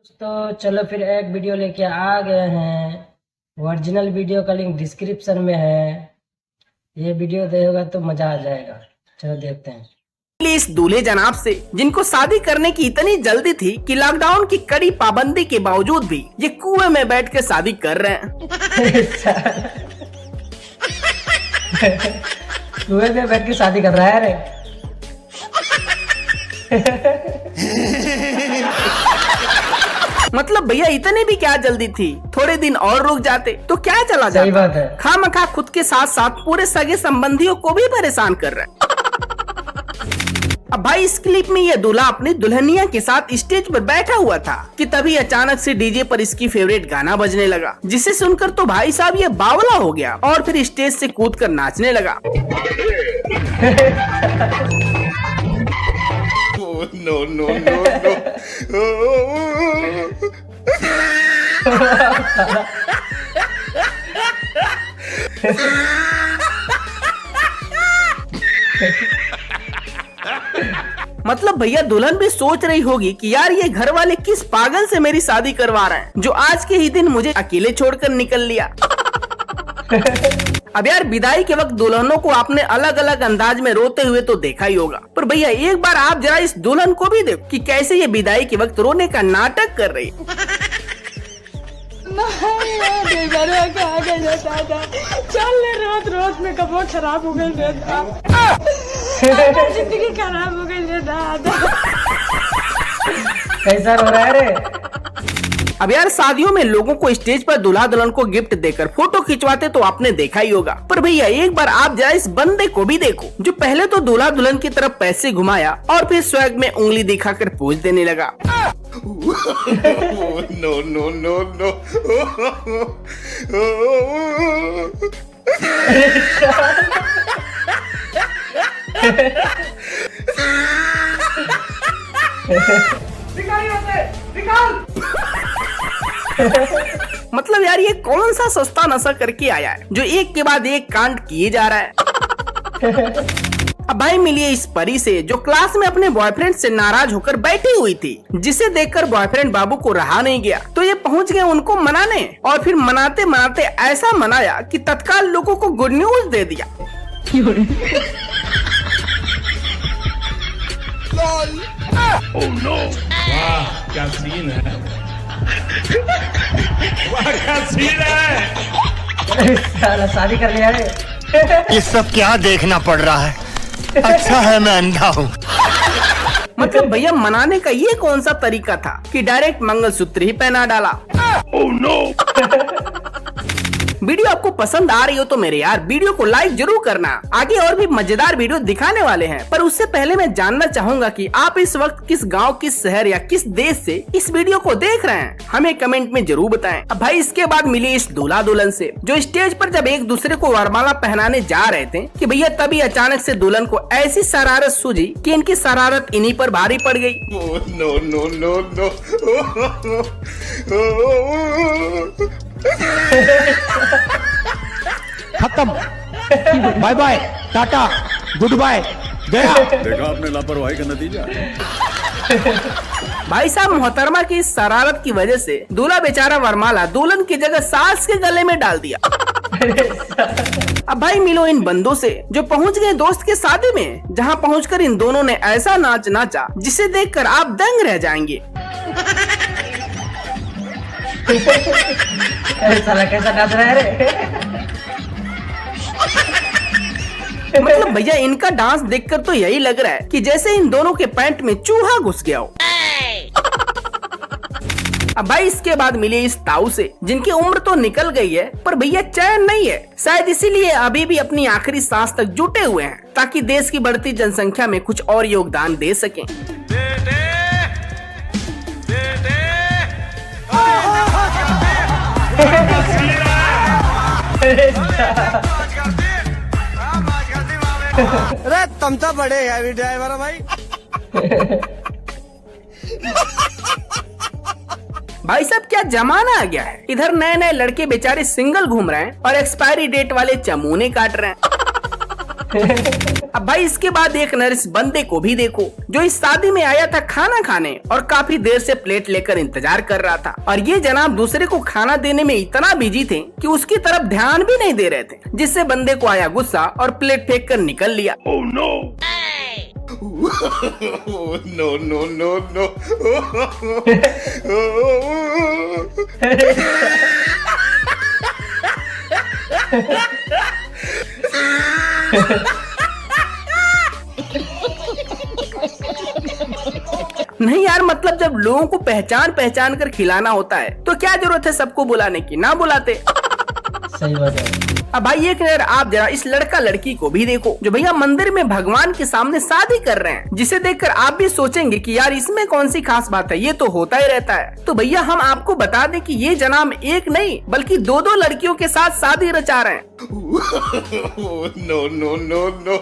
तो चलो फिर एक वीडियो लेके आ गए हैं। ओरिजिनल वीडियो का लिंक डिस्क्रिप्शन में है। ये वीडियो देखोगा तो मजा आ जाएगा। चलो देखते हैं। इस दूल्हे जनाब से जिनको शादी करने की इतनी जल्दी थी कि लॉकडाउन की कड़ी पाबंदी के बावजूद भी ये कुएं में बैठ के शादी कर रहे हैं। कुएं में बैठ के शादी कर रहा है रे। मतलब भैया इतने भी क्या जल्दी थी, थोड़े दिन और रुक जाते तो क्या चला सही जाता। बात है। खामखा खुद के साथ साथ पूरे सगे संबंधियों को भी परेशान कर रहे हैं। अब भाई इस क्लिप में ये दूल्हा अपनी दुल्हनिया के साथ स्टेज पर बैठा हुआ था कि तभी अचानक से डीजे पर इसकी फेवरेट गाना बजने लगा, जिसे सुनकर तो भाई साहब ये बावला हो गया और फिर स्टेज से कूदकर नाचने लगा। No, no, no, no. मतलब भैया दुल्हन भी सोच रही होगी कि यार ये घर वाले किस पागल से मेरी शादी करवा रहे हैं, जो आज के ही दिन मुझे अकेले छोड़कर निकल लिया। अब यार विदाई के वक्त दुल्हनों को आपने अलग अलग अंदाज में रोते हुए तो देखा ही होगा, पर भैया एक बार आप जरा इस दुल्हन को भी देखो कि कैसे ये विदाई के वक्त रोने का नाटक कर रही है। चल रोज रोज में कपड़ा खराब हो गई, जिंदगी खराब हो गई दादा। कैसा रो रहा है रे। अब यार शादियों में लोगों को स्टेज पर दूल्हा दुल्हन को गिफ्ट देकर फोटो खिंचवाते तो आपने देखा ही होगा, पर भैया एक बार आप जरा इस बंदे को भी देखो जो पहले तो दूल्हा दुल्हन की तरफ पैसे घुमाया और फिर स्वैग में उंगली दिखाकर पोज देने लगा। No, no, no, no. मतलब यार ये कौन सा सस्ता नशा करके आया है जो एक के बाद एक कांड किए जा रहा है। अब भाई मिलिए इस परी से जो क्लास में अपने बॉयफ्रेंड से नाराज होकर बैठी हुई थी, जिसे देखकर बॉयफ्रेंड बाबू को रहा नहीं गया तो ये पहुंच गए उनको मनाने और फिर मनाते मनाते ऐसा मनाया कि तत्काल लोगों को गुड न्यूज दे दिया। Oh no! वाह क्या सीन है। वाह क्या सीन है। साला शादी कर लिया रे। ये सब क्या देखना पड़ रहा है। अच्छा है मैं अंधा हूँ। मतलब भैया मनाने का ये कौन सा तरीका था कि डायरेक्ट मंगलसूत्र ही पहना डाला। Oh no! वीडियो आपको पसंद आ रही हो तो मेरे यार वीडियो को लाइक जरूर करना। आगे और भी मजेदार वीडियो दिखाने वाले हैं, पर उससे पहले मैं जानना चाहूंगा कि आप इस वक्त किस गांव, किस शहर या किस देश से इस वीडियो को देख रहे हैं, हमें कमेंट में जरूर बताएं। अब भाई इसके बाद मिली इस दूल्हा दुल्हन से जो स्टेज पर जब एक दूसरे को वरमाला पहनाने जा रहे थे कि भैया तभी अचानक से दुल्हन को ऐसी शरारत सूझी कि इनकी शरारत इन्हीं पर भारी पड़ गई। Oh no, no, no, no. खत्म। Bye bye, tata, goodbye, गया। देखा आपने लापरवाही का नतीजा। भाई साहब मोहतरमा की इस शरारत की वजह से दूल्हा बेचारा वरमाला दुल्हन की जगह सास के गले में डाल दिया। अब भाई मिलो इन बंदों से जो पहुंच गए दोस्त के शादी में, जहां पहुंचकर इन दोनों ने ऐसा नाच नाचा जिसे देखकर आप दंग रह जाएंगे। साला कैसा नाच रहा है रे। मतलब भैया इनका डांस देखकर तो यही लग रहा है कि जैसे इन दोनों के पैंट में चूहा घुस गया हो। अब भाई इसके बाद मिले इस ताऊ से जिनकी उम्र तो निकल गई है, पर भैया चैन नहीं है, शायद इसीलिए अभी भी अपनी आखिरी सांस तक जुटे हुए हैं ताकि देश की बढ़ती जनसंख्या में कुछ और योगदान दे सकें। अरे तुम तो बड़े हैवी ड्राइवर हो भाई। भाई साहब क्या जमाना आ गया है, इधर नए नए लड़के बेचारे सिंगल घूम रहे हैं और एक्सपायरी डेट वाले चमूने काट रहे हैं। अब भाई इसके बाद एक नर इस बंदे को भी देखो जो इस शादी में आया था खाना खाने और काफी देर से प्लेट लेकर इंतजार कर रहा था, और ये जनाब दूसरे को खाना देने में इतना बिजी थे कि उसकी तरफ ध्यान भी नहीं दे रहे थे, जिससे बंदे को आया गुस्सा और प्लेट फेंक कर निकल लिया। Oh no! No, no, no, no. नहीं यार, मतलब जब लोगों को पहचान पहचान कर खिलाना होता है तो क्या जरूरत है सबको बुलाने की, ना बुलाते। सही बात है। अब भाई एक नजर आप जरा इस लड़का लड़की को भी देखो जो भैया मंदिर में भगवान के सामने शादी कर रहे हैं, जिसे देखकर आप भी सोचेंगे कि यार इसमें कौन सी खास बात है, ये तो होता ही रहता है। तो भैया हम आपको बता दें कि ये जनाब एक नहीं बल्कि दो लड़कियों के साथ शादी रचा रहे हैं। No, no, no, no.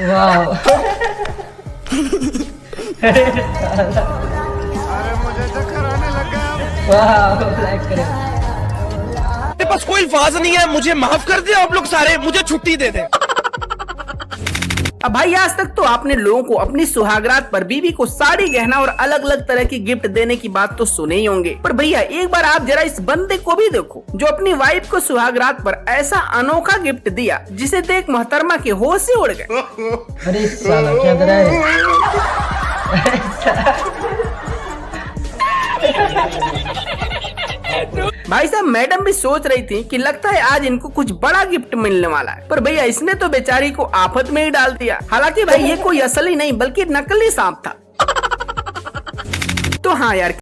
वाह। वाह, लाइक करें। मेरे पास कोई अल्फाज नहीं है, मुझे माफ कर दे आप लोग सारे, मुझे छुट्टी दे दे। अब भाई आज तक तो आपने लोगों को अपनी सुहागरात पर बीवी को साड़ी गहना और अलग अलग तरह की गिफ्ट देने की बात तो सुने ही होंगे, पर भैया एक बार आप जरा इस बंदे को भी देखो जो अपनी वाइफ को सुहागरात पर ऐसा अनोखा गिफ्ट दिया जिसे देख मोहतरमा के होश ही उड़ गए। अरे साला क्या कर रहा है? भाई साहब मैडम भी सोच रही थी कि लगता है आज इनको कुछ बड़ा गिफ्ट मिलने वाला है, पर भैया इसने तो बेचारी को आफत में ही डाल दिया। हालांकि भाई ये कोई असली नहीं बल्कि नकली सांप था। तो हाँ यार।